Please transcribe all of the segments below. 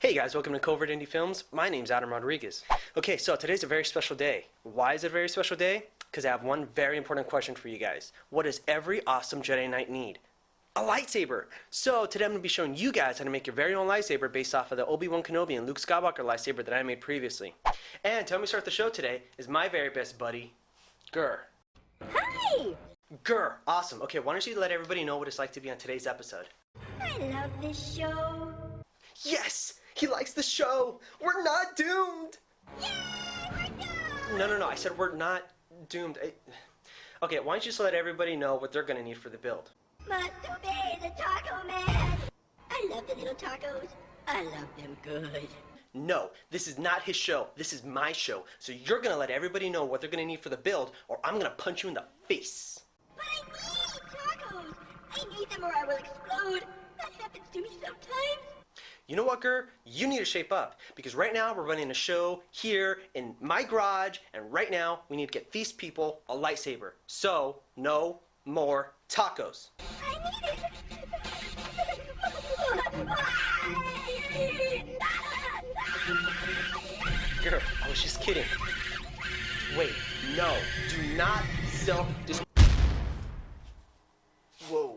Hey guys, welcome to Covert Indie Films. My name's Adam Rodriguez. Okay, so today's a very special day. Why is it a very special day? Because I have one very important question for you guys. What does every awesome Jedi Knight need? A lightsaber! So today I'm going to be showing you guys how to make your very own lightsaber based off of the Obi-Wan Kenobi and Luke Skywalker lightsaber that I made previously. And to help me start the show today is my very best buddy, GIR. Hi! GIR, awesome. Okay, why don't you let everybody know what it's like to be on today's episode? I love this show. Yes! He likes the show! We're not doomed! Yay! We're done! No, I said we're not doomed. Okay, why don't you just let everybody know what they're gonna need for the build? Must obey the taco man. I love the little tacos. I love them good. No, this is not his show. This is my show. So you're gonna let everybody know what they're gonna need for the build, or I'm gonna punch you in the face. But I need tacos. I need them or I will explode. That happens to me sometimes. You know what, GIR? You need to shape up, because right now we're running a show here in my garage, and right now we need to get these people a lightsaber. So, no more tacos. I need it. GIR, I was just kidding. Wait, no, do not self-destruct. Whoa.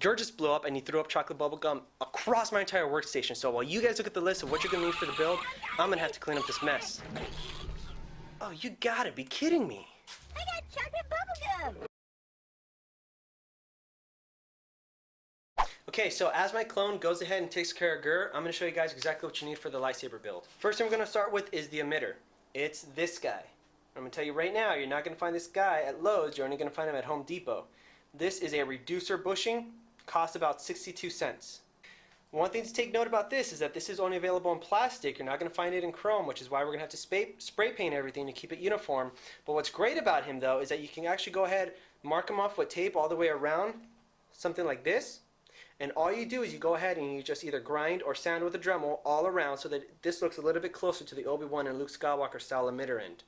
GIR just blew up and he threw up chocolate bubble gum across my entire workstation. So while you guys look at the list of what you're gonna need for the build, I'm gonna have to clean up this mess. Oh, you gotta be kidding me. I got chocolate bubble gum. Okay, so as my clone goes ahead and takes care of GIR, I'm gonna show you guys exactly what you need for the lightsaber build. First thing we're gonna start with is the emitter. It's this guy. I'm gonna tell you right now, you're not gonna find this guy at Lowe's, you're only gonna find him at Home Depot. This is a reducer bushing. Costs about 62 cents. One thing to take note about this is that this is only available in plastic. You're not going to find it in chrome, which is why we're going to have to spray paint everything to keep it uniform. But what's great about him, though, is that you can actually go ahead, mark him off with tape all the way around, something like this. And all you do is you go ahead and you just either grind or sand with a Dremel all around so that this looks a little bit closer to the Obi-Wan and Luke Skywalker style emitter end.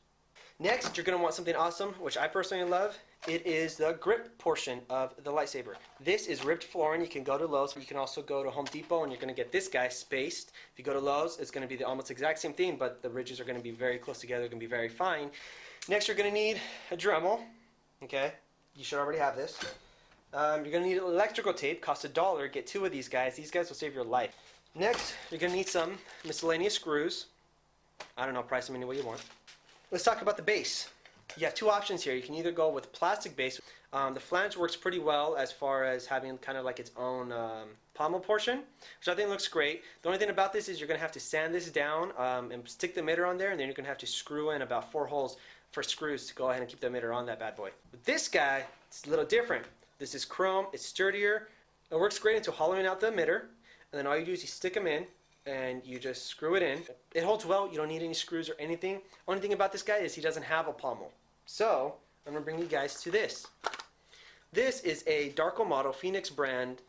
Next, you're going to want something awesome, which I personally love. It is the grip portion of the lightsaber. This is ribbed flooring. You can go to Lowe's. You can also go to Home Depot, and you're going to get this guy spaced. If you go to Lowe's, it's going to be the almost exact same thing, but the ridges are going to be very close together. They're going to be very fine. Next, you're going to need a Dremel. Okay, you should already have this. You're going to need electrical tape. Costs $1. Get 2 of these guys. These guys will save your life. Next, you're going to need some miscellaneous screws. I don't know, price them any way you want. Let's talk about the base. You have 2 options here. You can either go with plastic base. The flange works pretty well as far as having kind of like its own pommel portion, which I think looks great. The only thing about this is you're going to have to sand this down and stick the emitter on there, and then you're going to have to screw in about 4 holes for screws to go ahead and keep the emitter on that bad boy. With this guy, it's a little different. This is chrome. It's sturdier. It works great into hollowing out the emitter, and then all you do is you stick them in, and you just screw it in. It holds well. You don't need any screws or anything. Only thing about this guy is he doesn't have a pommel. So I'm going to bring you guys to this. This is a Darko model Phoenix brand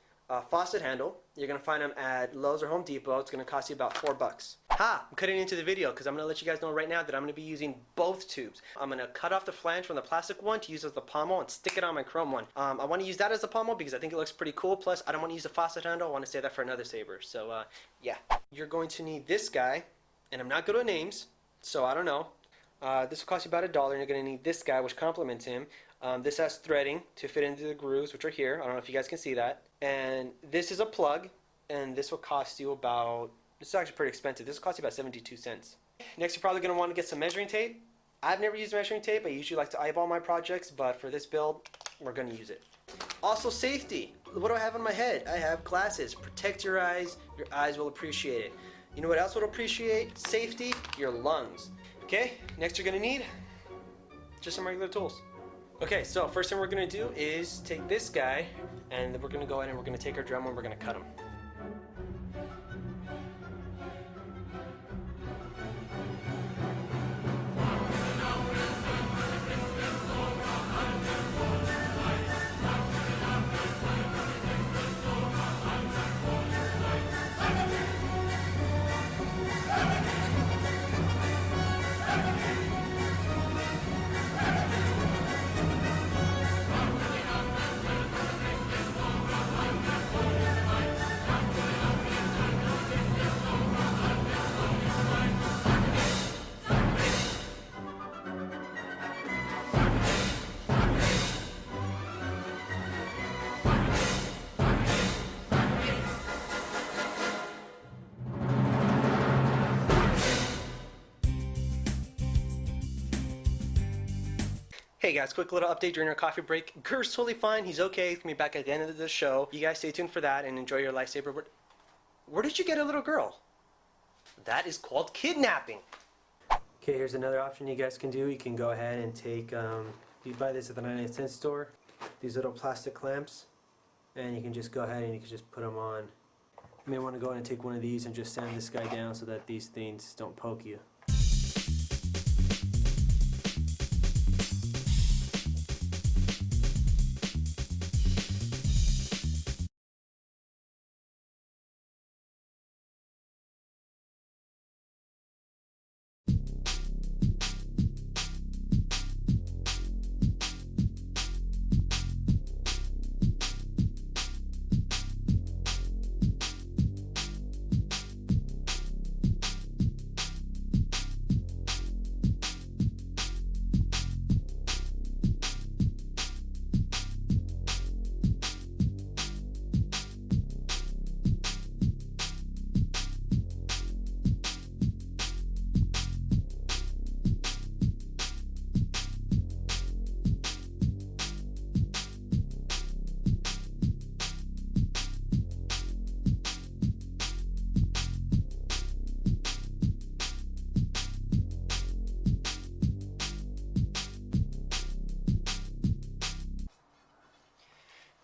faucet handle. You're going to find them at Lowe's or Home Depot. It's going to cost you about $4. Ha! I'm cutting into the video because I'm going to let you guys know right now that I'm going to be using both tubes. I'm going to cut off the flange from the plastic one to use as the pommel and stick it on my chrome one. I want to use that as a pommel because I think it looks pretty cool. Plus, I don't want to use a faucet handle. I want to save that for another saber. So, yeah. You're going to need this guy, and I'm not good at names, so I don't know. This will cost you about $1, and you're going to need this guy, which complements him. This has threading to fit into the grooves, which are here. I don't know if you guys can see that. And this is a plug, and this will cost you about, this is actually pretty expensive. This will cost you about 72 cents. Next, you're probably going to want to get some measuring tape. I've never used measuring tape. I usually like to eyeball my projects, but for this build, we're going to use it. Also, safety. What do I have on my head? I have glasses. Protect your eyes. Your eyes will appreciate it. You know what else will appreciate safety? Your lungs. Okay, next you're going to need just some regular tools. Okay, so first thing we're going to do is take this guy, and then we're going to go ahead and we're going to take our Dremel and we're going to cut him. Hey guys, quick little update during our coffee break. GIR's totally fine. He's okay. He's going to be back at the end of the show. You guys stay tuned for that and enjoy your lightsaber. Where did you get a little girl? That is called kidnapping. Okay, here's another option you guys can do. You can go ahead and take, you buy this at the 99-cent store, these little plastic clamps, and you can just go ahead and you can just put them on. You may want to go ahead and take one of these and just sand this guy down so that these things don't poke you.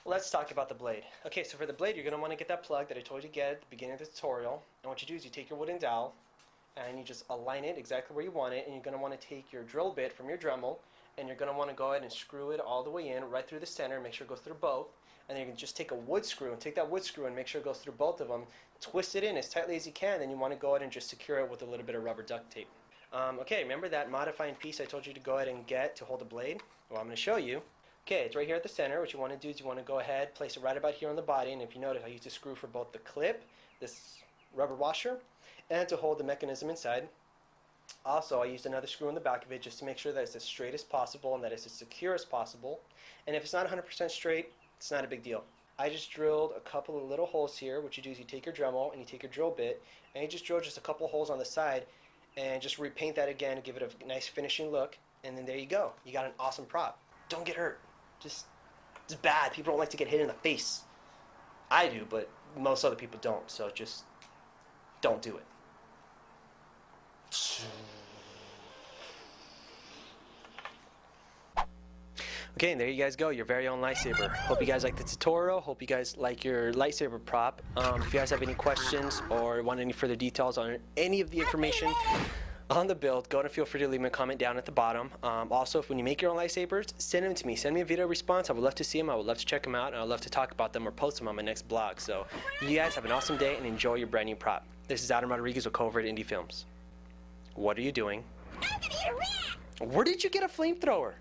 Let's talk about the blade. Okay, so for the blade, you're going to want to get that plug that I told you to get at the beginning of the tutorial. And what you do is you take your wooden dowel and you just align it exactly where you want it, and you're going to want to take your drill bit from your Dremel and you're going to want to go ahead and screw it all the way in, right through the center, make sure it goes through both. And then you can just take a wood screw and take that wood screw and make sure it goes through both of them, twist it in as tightly as you can, then you want to go ahead and just secure it with a little bit of rubber duct tape. Okay, remember that modifying piece I told you to go ahead and get to hold the blade? Well, I'm going to show you. Okay, it's right here at the center. What you want to do is you want to go ahead, place it right about here on the body, and if you notice, I used a screw for both the clip, this rubber washer, and to hold the mechanism inside. Also, I used another screw in the back of it just to make sure that it's as straight as possible and that it's as secure as possible. And if it's not 100% straight, it's not a big deal. I just drilled a couple of little holes here. What you do is you take your Dremel and you take your drill bit, and you just drill just a couple holes on the side, and just repaint that again to give it a nice finishing look, and then there you go. You got an awesome prop. Don't get hurt. It's bad. People don't like to get hit in the face. I do, but most other people don't, so just don't do it. Okay, and there you guys go, your very own lightsaber. Hope you guys like the tutorial. Hope you guys like your lightsaber prop. If you guys have any questions or want any further details on any of the information on the build, go and feel free to leave me a comment down at the bottom. Also, if when you make your own lightsabers, send them to me. Send me a video response. I would love to see them. I would love to check them out, and I would love to talk about them or post them on my next blog. So you guys have an awesome day and enjoy your brand new prop. This is Adam Rodriguez with Covert Indie Films. What are you doing? I'm gonna eat a rat! Where did you get a flamethrower?